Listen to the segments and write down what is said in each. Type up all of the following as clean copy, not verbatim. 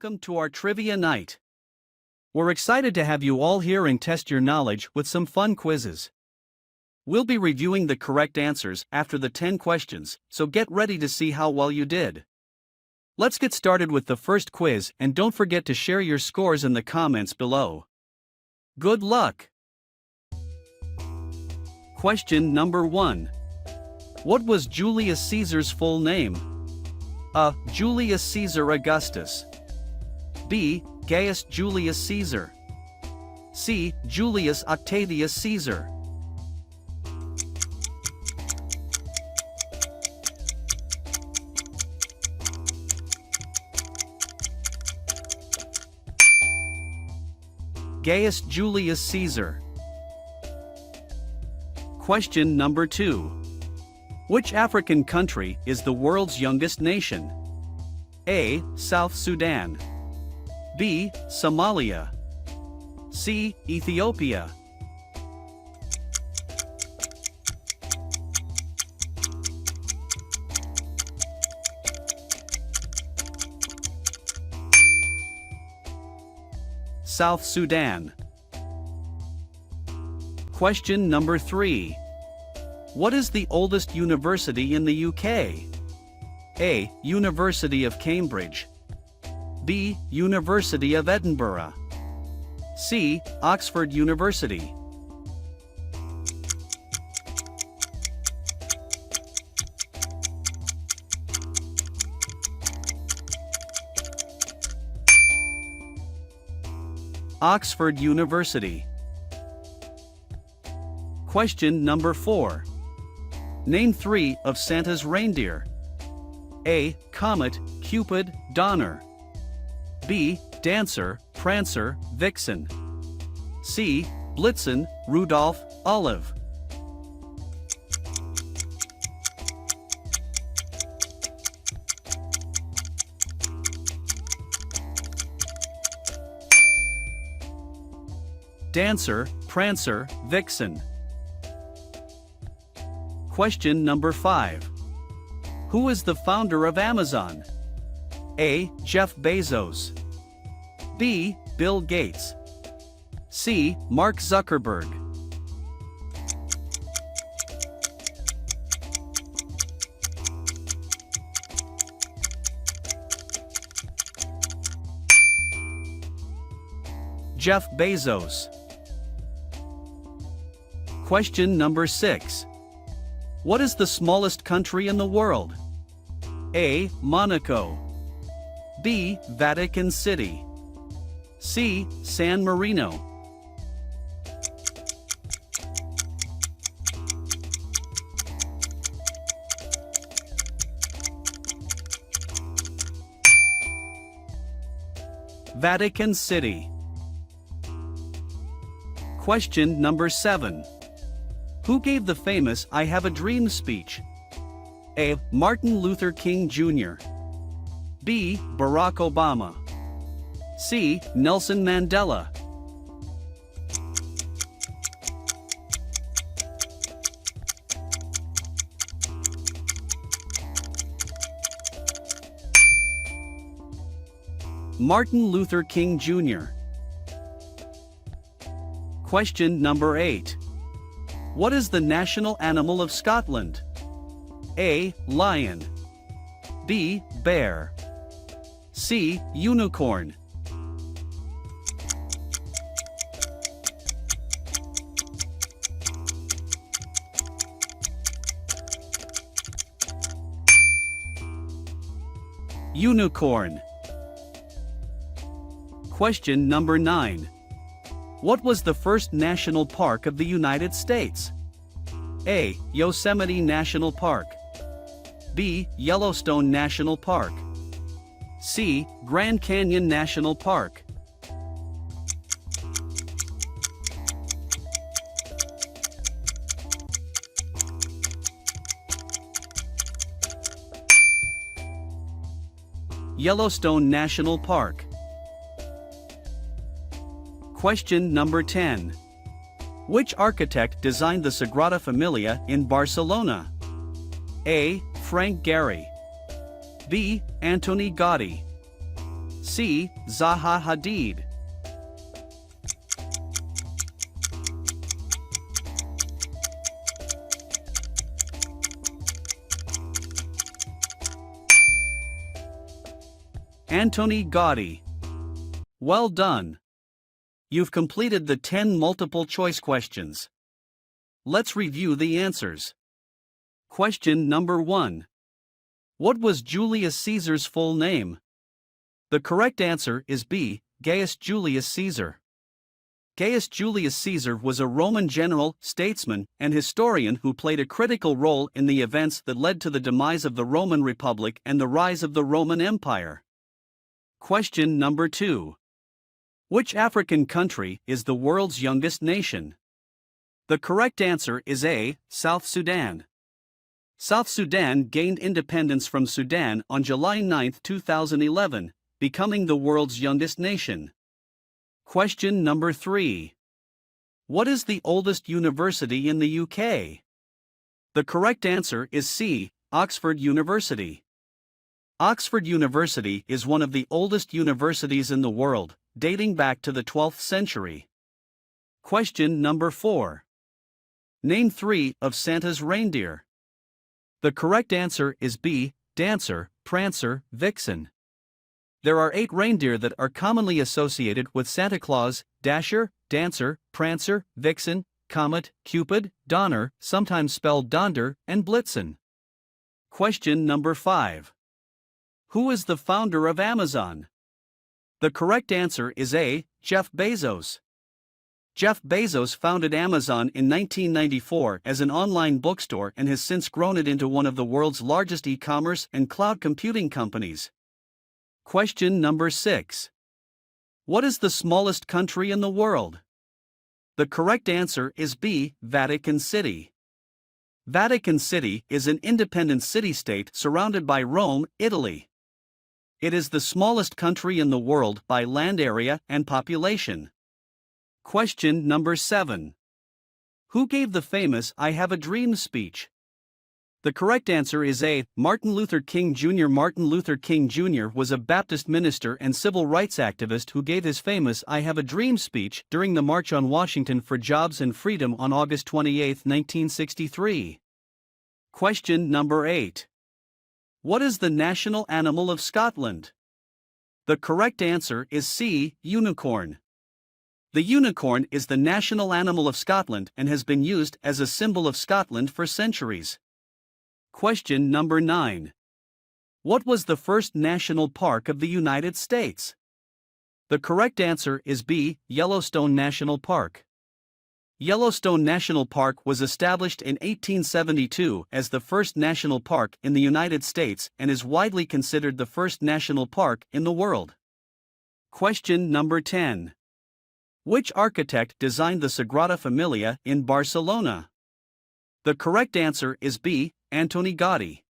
welcome to our trivia night. We're excited to have you all here and test your knowledge with some fun quizzes. We'll be reviewing the correct answers after the 10 questions, so get ready to see how well you did. Let's get started with the first quiz, and don't forget to share your scores in the comments below. Good luck! Question number 1. What was Julius Caesar's full name? A. Julius Caesar Augustus. B. Gaius Julius Caesar. C. Julius Octavius Caesar. Gaius Julius Caesar. Question number 2. Which African country is the world's youngest nation? A. South Sudan. B. Somalia. C. Ethiopia. South Sudan. Question number 3. What is the oldest university in the UK? A. University of Cambridge. B. University of Edinburgh. C. Oxford University. Oxford University. Question number 4. Name 3 of Santa's reindeer. A. Comet, Cupid, Donner. B. Dancer, Prancer, Vixen. C. Blitzen, Rudolph, Olive. Dancer, Prancer, Vixen. Question number 5. Who is the founder of Amazon? A. Jeff Bezos. B. Bill Gates. C. Mark Zuckerberg. Jeff Bezos. Question number 6. What is the smallest country in the world? A. Monaco. B. Vatican City. C. San Marino. Vatican City. Question number 7. Who gave the famous I Have a Dream speech? A. Martin Luther King Jr. B. Barack Obama. C. Nelson Mandela. Martin Luther King Jr. Question number 8. What is the national animal of Scotland? A. Lion. B. Bear. C. Unicorn. Unicorn. Question number 9. What was the first national park of the United States? A. Yosemite National Park. B. Yellowstone National Park. C. Grand Canyon National Park. Yellowstone National Park. Question number 10. Which architect designed the Sagrada Familia in Barcelona? A. Frank Gehry. B. Antoni Gaudí. C. Zaha Hadid. Antoni Gaudí. Well done. You've completed the 10 multiple-choice questions. Let's review the answers. Question number 1. What was Julius Caesar's full name? The correct answer is B. Gaius Julius Caesar. Gaius Julius Caesar was a Roman general, statesman, and historian who played a critical role in the events that led to the demise of the Roman Republic and the rise of the Roman Empire. Question number 2. Which African country is the world's youngest nation? The correct answer is A. South Sudan. South Sudan gained independence from Sudan on July 9, 2011, becoming the world's youngest nation. Question number 3. What is the oldest university in the UK? The correct answer is C. Oxford University. Oxford University is one of the oldest universities in the world, dating back to the 12th century. Question number 4. Name 3 of Santa's reindeer. The correct answer is B. Dancer, Prancer, Vixen. There are 8 reindeer that are commonly associated with Santa Claus: Dasher, Dancer, Prancer, Vixen, Comet, Cupid, Donner, sometimes spelled Donder, and Blitzen. Question number 5. Who is the founder of Amazon? The correct answer is A. Jeff Bezos. Jeff Bezos founded Amazon in 1994 as an online bookstore and has since grown it into one of the world's largest e-commerce and cloud computing companies. Question number 6. What is the smallest country in the world? The correct answer is B. Vatican City. Vatican City is an independent city-state surrounded by Rome, Italy. It is the smallest country in the world by land area and population. Question number 7. Who gave the famous "I Have a Dream" speech? The correct answer is A. Martin Luther King Jr. Martin Luther King Jr. was a Baptist minister and civil rights activist who gave his famous "I Have a Dream" speech during the March on Washington for Jobs and Freedom on August 28, 1963. Question number 8. What is the national animal of Scotland? The correct answer is C. Unicorn. The unicorn is the national animal of Scotland and has been used as a symbol of Scotland for centuries. Question number 9. What was the first national park of the United States? The correct answer is B. Yellowstone National Park. Yellowstone National Park was established in 1872 as the first national park in the United States and is widely considered the first national park in the world. Question number 10. Which architect designed the Sagrada Familia in Barcelona? The correct answer is B. Antoni Gaudí.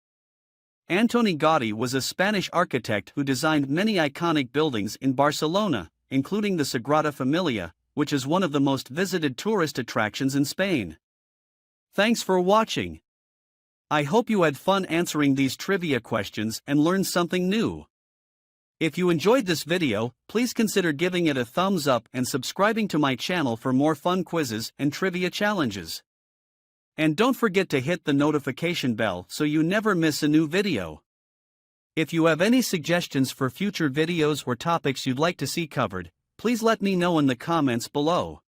Antoni Gaudí was a Spanish architect who designed many iconic buildings in Barcelona, including the Sagrada Familia, which is one of the most visited tourist attractions in Spain. Thanks for watching. I hope you had fun answering these trivia questions and learned something new. If you enjoyed this video, please consider giving it a thumbs up and subscribing to my channel for more fun quizzes and trivia challenges. And don't forget to hit the notification bell so you never miss a new video. If you have any suggestions for future videos or topics you'd like to see covered, please let me know in the comments below.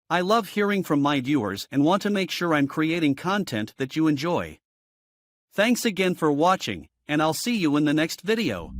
I love hearing from my viewers and want to make sure I'm creating content that you enjoy. Thanks again for watching, and I'll see you in the next video.